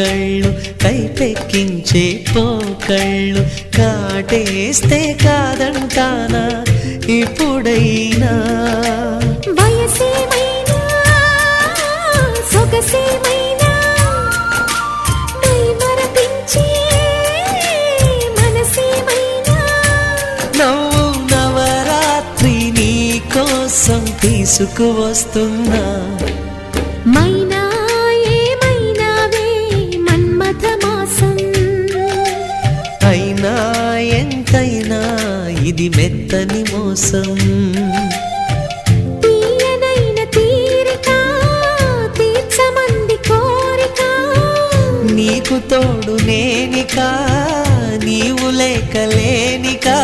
కళ్ళు కైపెక్కించే పోకళ్ళు కాటేస్తే కాదంటానా ఇప్పుడైనా వయసేమైనా సొగసేమైనా మరపించే మనసేమైనా నవ్వు నవరాత్రి నీ కోసం తీసుకువస్తున్నా మైనా ఏమైనావే మన్మథ మాసం అయినా ఎంతైనా ఇది మెత్తని మోసం తీయనైన తీరిక తీర్చమంది కోరిక నీకు తోడు నేనికా నీవు లేక లేనికా